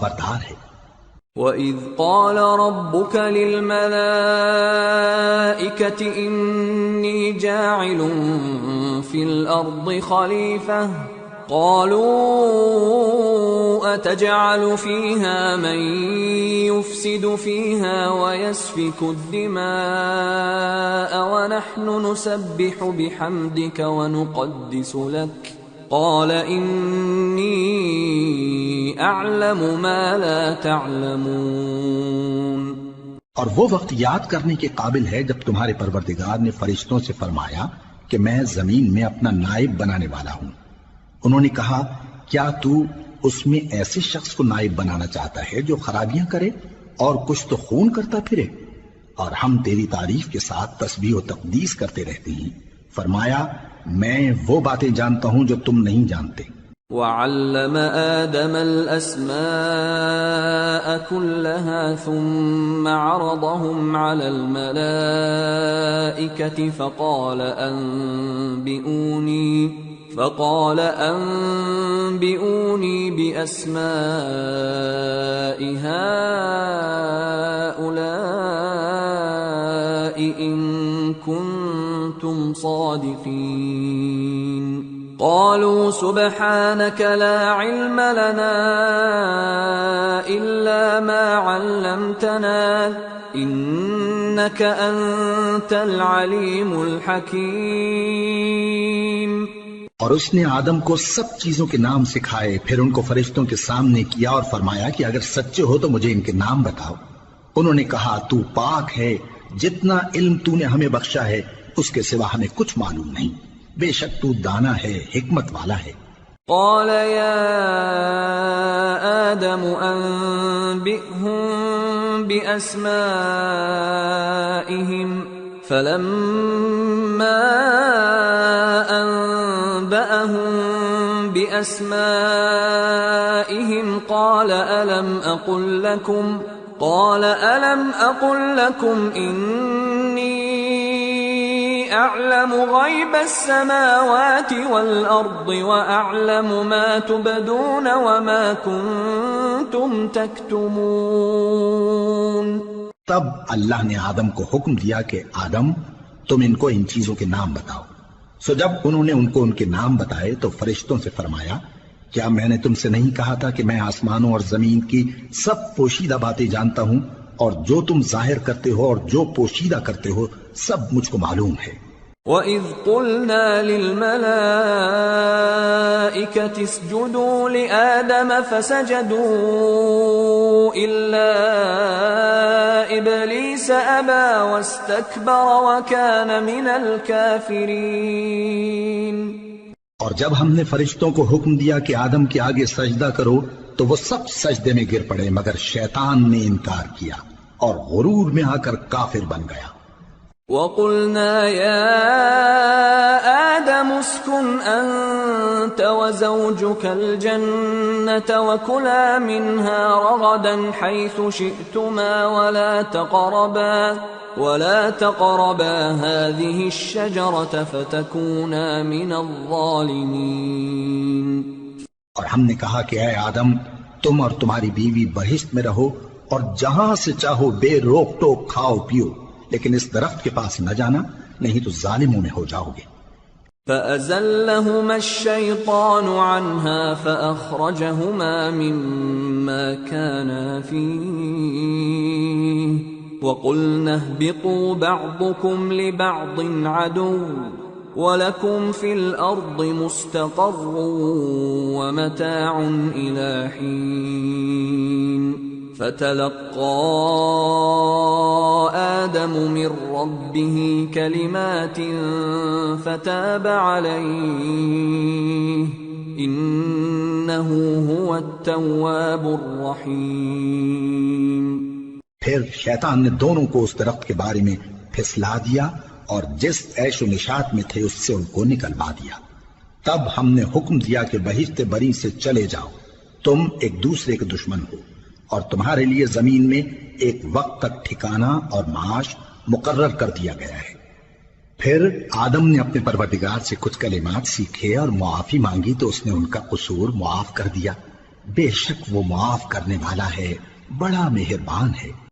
بردار ہے۔ وَإِذْ قَالَ رَبُّكَ لِلْمَلَائِكَةِ إِنِّي جَاعِلٌ فِي الْأَرْضِ خَلِيفَةً قَالُوا أَتَجْعَلُ فِيهَا مَن يُفْسِدُ فِيهَا وَيَسْفِكُ الدِّمَاءَ وَنَحْنُ نُسَبِّحُ بِحَمْدِكَ وَنُقَدِّسُ لَكَ قال انی اعلم ما لا تعلمون۔ اور وہ وقت یاد کرنے کے قابل ہے جب تمہارے پروردگار نے فرشتوں سے فرمایا کہ میں زمین میں اپنا نائب بنانے والا ہوں۔ انہوں نے کہا کیا تو اس میں ایسے شخص کو نائب بنانا چاہتا ہے جو خرابیاں کرے اور کچھ تو خون کرتا پھرے؟ اور ہم تیری تعریف کے ساتھ تسبیح و تقدیس کرتے رہتے ہیں۔ فرمایا میں وہ باتیں جانتا ہوں جو تم نہیں جانتے۔ وَعَلَّمَ آدَمَ الْأَسْمَاءَ كُلَّهَا ثُمَّ عَرَضَهُمْ عَلَى الْمَلَائِكَةِ فقال أنبئوني بأسماء هؤلاء إن كنتم صادقين قالوا سبحانك لا علم لنا إلا ما علمتنا إنك أنت العليم الحكيم۔ اور اس نے آدم کو سب چیزوں کے نام سکھائے، پھر ان کو فرشتوں کے سامنے کیا اور فرمایا کہ اگر سچے ہو تو مجھے ان کے نام بتاؤ۔ انہوں نے کہا تو پاک ہے، جتنا علم تو نے ہمیں بخشا ہے اس کے سوا ہمیں کچھ معلوم نہیں، بے شک تو دانا ہے، حکمت والا ہے۔ قال يا آدم أنبئهم بأسمائهم فلما أنبأهم بأسمائهم قال ألم أقل لكم إني أعلم غيب السماوات والأرض وأعلم ما تبدون وما كنتم تكتمون۔ تب اللہ نے آدم کو حکم دیا کہ آدم تم ان کو ان چیزوں کے نام بتاؤ۔ سو جب انہوں نے ان کو ان کے نام بتائے تو فرشتوں سے فرمایا کیا میں نے تم سے نہیں کہا تھا کہ میں آسمانوں اور زمین کی سب پوشیدہ باتیں جانتا ہوں، اور جو تم ظاہر کرتے ہو اور جو پوشیدہ کرتے ہو سب مجھ کو معلوم ہے۔ وَإِذْ قُلْنَا لِلْمَلَائِكَةِ اسْجُدُوا لِآدَمَ فَسَجَدُوا إِلَّا إِبْلِيسَ أَبَى وَاسْتَكْبَرَ وَكَانَ مِنَ الْكَافِرِينَ۔ اور جب ہم نے فرشتوں کو حکم دیا کہ آدم کے آگے سجدہ کرو تو وہ سب سجدے میں گر پڑے مگر شیطان نے انکار کیا اور غرور میں آ کر کافر بن گیا۔ وَقُلْنَا يَا آدَمُ اسْكُنْ أَنْتَ وَزَوْجُكَ الْجَنَّةَ وَكُلَا مِنْهَا رَغَدًا حَيْثُ شِئْتُمَا وَلَا تَقْرَبَا هَذِهِ الشَّجَرَةَ فَتَكُونَا مِنَ الظَّالِمِينَ۔ اور ہم نے کہا کہ اے آدم تم اور تمہاری بیوی بہشت میں رہو اور جہاں سے چاہو بے روک ٹوک کھاؤ پیو، لیکن اس درخت کے پاس نہ جانا نہیں تو ظالموں میں ہو جاؤ گے۔ فَأَزَلَّهُمَا الشَّيْطَانُ عَنْهَا فَأَخْرَجَهُمَا مِمَّا كَانَا فِيهِ وَقُلْنَا اهْبِطُوا بَعْضُكُمْ لِبَعْضٍ عَدُوٌّ وَلَكُمْ فِي الْأَرْضِ مُسْتَقَرٌّ وَمَتَاعٌ إِلَى حِينٍ۔ فَتَلَقَّى آدَمُ مِنْ رَبِّهِ كَلِمَاتٍ فَتَابَ عَلَيْهِ إِنَّهُ هُوَ التَّوَّابُ الرَّحِيمُ۔ پھر شیطان نے دونوں کو اس درخت کے بارے میں پھسلا دیا اور جس عیش و نشاط میں تھے اس سے ان کو نکلوا دیا۔ تب ہم نے حکم دیا کہ بہشت بری سے چلے جاؤ، تم ایک دوسرے کے دشمن ہو، اور تمہارے لیے زمین میں ایک وقت تک ٹھکانہ اور معاش مقرر کر دیا گیا ہے۔ پھر آدم نے اپنے پروردگار سے کچھ کلمات سیکھے اور معافی مانگی تو اس نے ان کا قصور معاف کر دیا، بے شک وہ معاف کرنے والا ہے، بڑا مہربان ہے۔